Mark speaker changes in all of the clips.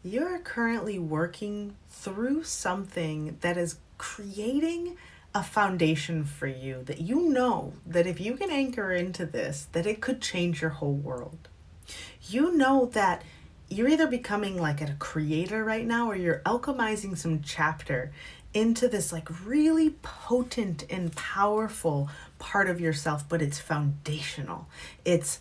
Speaker 1: you're currently working through something that is creating a foundation for you, that you know that if you can anchor into this, that it could change your whole world. You know that you're either becoming like a creator right now, or you're alchemizing some chapter into this like really potent and powerful part of yourself, but it's foundational. It's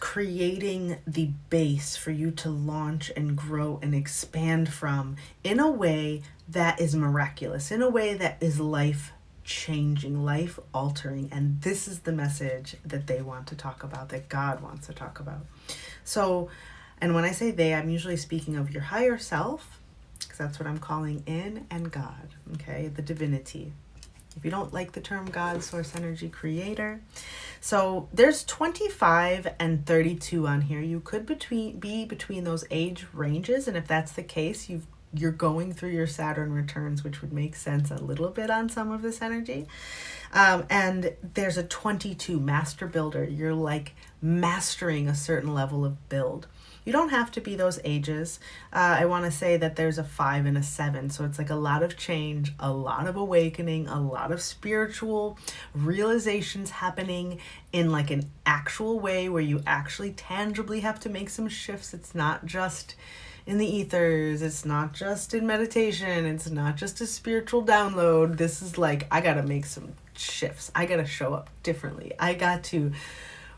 Speaker 1: creating the base for you to launch and grow and expand from in a way that is miraculous, in a way that is life changing, life altering. And this is the message that they want to talk about, that God wants to talk about. So, and when I say they, I'm usually speaking of your higher self, because that's what I'm calling in, and God, okay, the divinity. If you don't like the term God, source energy, creator. So there's 25 and 32 on here. You could be between those age ranges. And if that's the case, you're going through your Saturn returns, which would make sense a little bit on some of this energy. And there's a 22, master builder. You're like mastering a certain level of build. You don't have to be those ages. I want to say that there's a 5 and a 7. So it's like a lot of change, a lot of awakening, a lot of spiritual realizations happening in like an actual way where you actually tangibly have to make some shifts. It's not just in the ethers. It's not just in meditation. It's not just a spiritual download. This is like, I got to make some shifts. I got to show up differently. I got to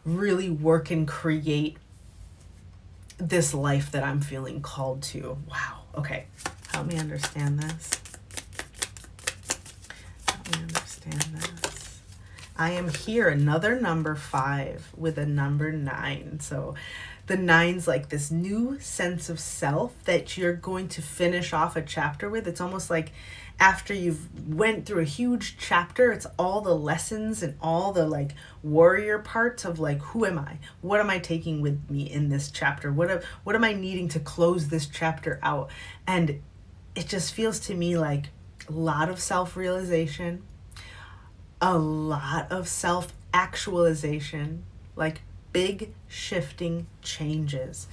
Speaker 1: really work and create this life that I'm feeling called to. Wow. Okay. Help me understand this. Help me understand this. I am here, another number 5 with a number 9. So the 9's like this new sense of self that you're going to finish off a chapter with. It's almost like after you've went through a huge chapter, it's all the lessons and all the like warrior parts of like, who am I? What am I taking with me in this chapter? What am I needing to close this chapter out? And it just feels to me like a lot of self-realization, a lot of self-actualization, like big shifting changes.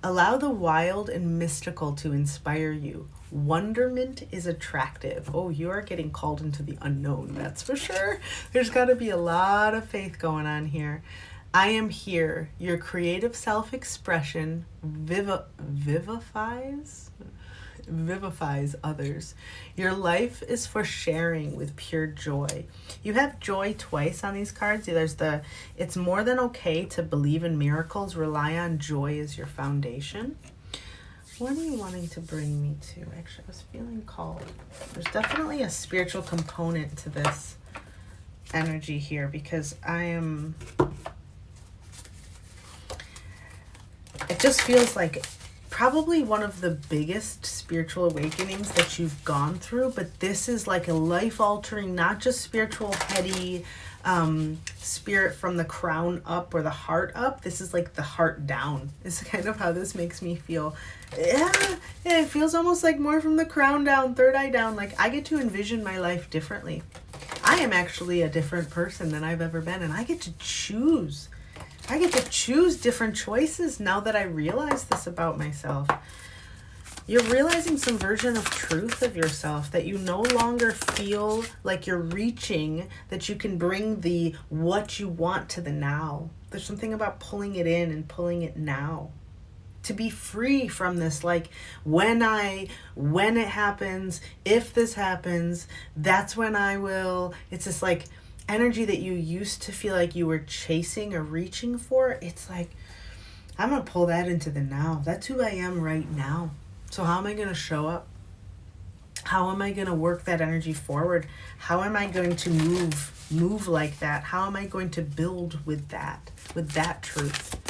Speaker 1: Allow the wild and mystical to inspire you. Wonderment is attractive. Oh, you are getting called into the unknown, that's for sure. There's got to be a lot of faith going on here. I am here. Your creative self-expression vivifies others. Your life is for sharing with pure joy. You have joy twice on these cards. There's it's more than okay to believe in miracles. Rely on joy as your foundation. What are you wanting to bring me to? Actually, I was feeling called. There's definitely a spiritual component to this energy here, because it just feels like probably one of the biggest spiritual awakenings that you've gone through, but this is like a life-altering, not just spiritual, heady, spirit from the crown up or the heart up. This is like the heart down. It's kind of how this makes me feel. Yeah, it feels almost like more from the crown down, third eye down. Like I get to envision my life differently. I am actually a different person than I've ever been, and I get to choose. I get to choose different choices now that I realize this about myself. You're realizing some version of truth of yourself, that you no longer feel like you're reaching, that you can bring the what you want to the now. There's something about pulling it in and pulling it now. To be free from this, like when it happens, if this happens, that's when I will. It's this like energy that you used to feel like you were chasing or reaching for. It's like, I'm going to pull that into the now. That's who I am right now. So how am I going to show up? How am I going to work that energy forward? How am I going to move like that? How am I going to build with that truth?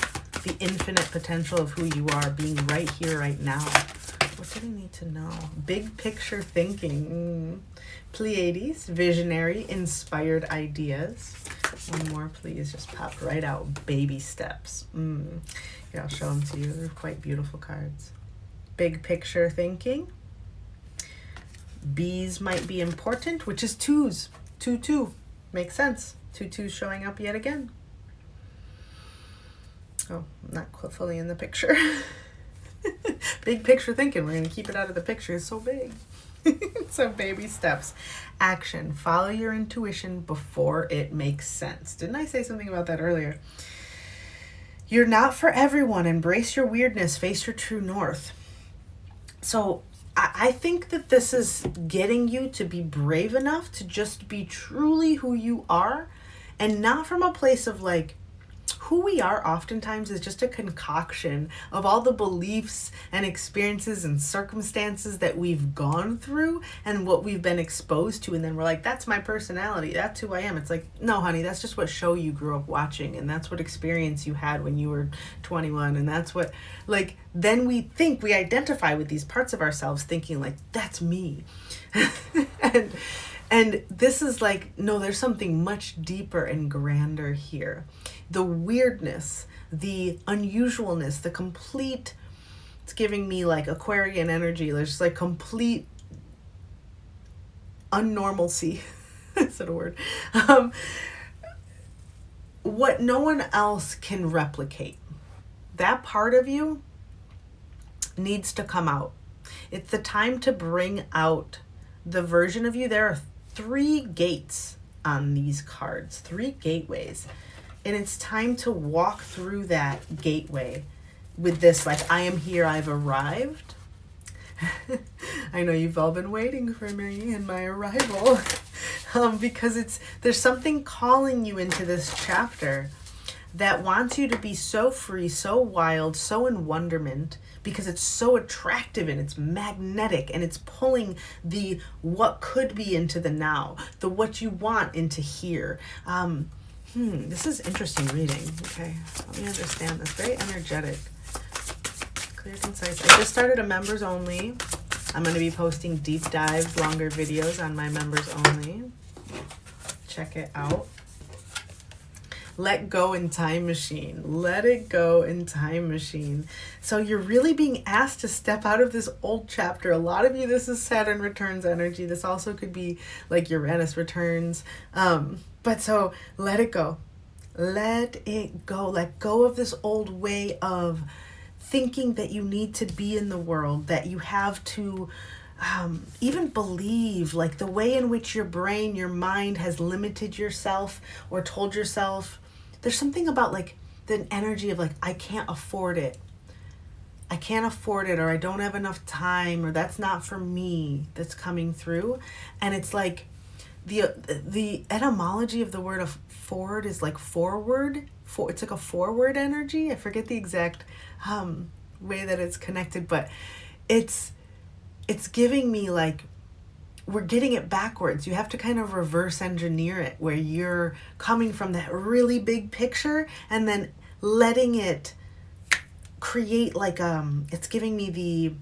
Speaker 1: The infinite potential of who you are, being right here, right now. What do I need to know? Big picture thinking. Pleiades, visionary, inspired ideas. One more, please. Just pop right out. Baby steps. Here, I'll show them to you. They're quite beautiful cards. Big picture thinking. Bees might be important, which is 2s. 2-2. Makes sense. 2-2 showing up yet again. Oh, not fully in the picture. Big picture thinking. We're going to keep it out of the picture. It's so big. So baby steps. Action. Follow your intuition before it makes sense. Didn't I say something about that earlier? You're not for everyone. Embrace your weirdness. Face your true north. So I think that this is getting you to be brave enough to just be truly who you are, and not from a place of like, who we are oftentimes is just a concoction of all the beliefs and experiences and circumstances that we've gone through and what we've been exposed to. And then we're like, that's my personality. That's who I am. It's like, no, honey, that's just what show you grew up watching. And that's what experience you had when you were 21. And that's what, like, then we think we identify with these parts of ourselves thinking like, that's me. And this is like, no, there's something much deeper and grander here. The weirdness, the unusualness, the complete, it's giving me like Aquarian energy. There's just like complete unnormalcy. Is that a word? What no one else can replicate. That part of you needs to come out. It's the time to bring out the version of you. There are 3 gates on these cards, 3 gateways. And it's time to walk through that gateway with this, like, I am here, I've arrived. I know you've all been waiting for me and my arrival. Because there's something calling you into this chapter that wants you to be so free, so wild, so in wonderment, because it's so attractive and it's magnetic and it's pulling the what could be into the now, the what you want into here. This is interesting reading. Okay, let me understand this. Very energetic. Clear, concise. I just started a members only. I'm going to be posting deep dives, longer videos on my members only. Check it out. Let go in time machine. Let it go in time machine. So you're really being asked to step out of this old chapter. A lot of you, this is Saturn returns energy. This also could be like Uranus returns. But so let it go. Let it go. Let go of this old way of thinking that you need to be in the world, that you have to even believe, like the way in which your brain, your mind has limited yourself or told yourself. There's something about like the energy of like, I can't afford it. I can't afford it, or I don't have enough time, or that's not for me, that's coming through. And it's like the etymology of the word of forward is like forward. It's like a forward energy. I forget the exact way that it's connected, but it's giving me like, we're getting it backwards. You have to kind of reverse engineer it, where you're coming from that really big picture and then letting it create like it's giving me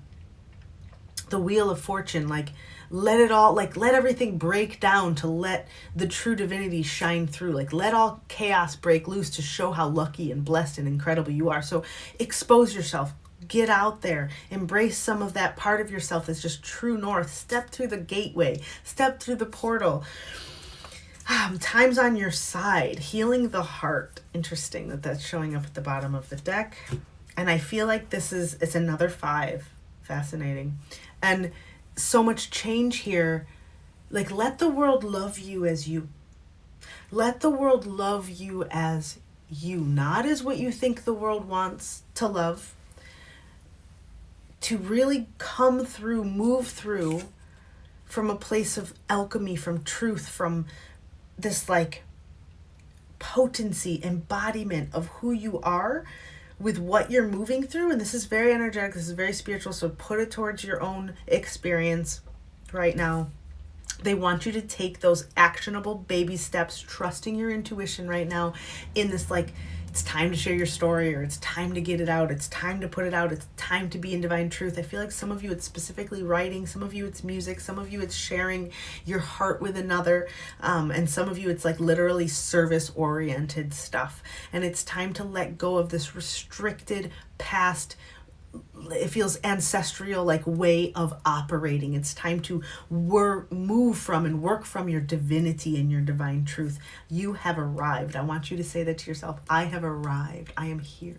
Speaker 1: the wheel of fortune, like let it all, like let everything break down to let the true divinity shine through, like let all chaos break loose to show how lucky and blessed and incredible you are. So expose yourself, get out there, embrace some of that part of yourself that's just true north. Step through the gateway, step through the portal. Time's on your side. Healing the heart. Interesting that that's showing up at the bottom of the deck. And I feel like it's another 5. Fascinating. And so much change here. Like, let the world love you as you. Let the world love you as you, not as what you think the world wants to love. To really come through, move through from a place of alchemy, from truth, from this like potency, embodiment of who you are with what you're moving through. And this is very energetic, this is very spiritual, so put it towards your own experience right now. They want you to take those actionable baby steps, trusting your intuition right now in this like, it's time to share your story, or it's time to get it out, it's time to put it out, it's time to be in divine truth. I feel like some of you it's specifically writing, some of you it's music, some of you it's sharing your heart with another, and some of you it's like literally service oriented stuff. And it's time to let go of this restricted past, it feels ancestral like way of operating. It's time to move from and work from your divinity and your divine truth. You have arrived. I want you to say that to yourself. I have arrived. I am here.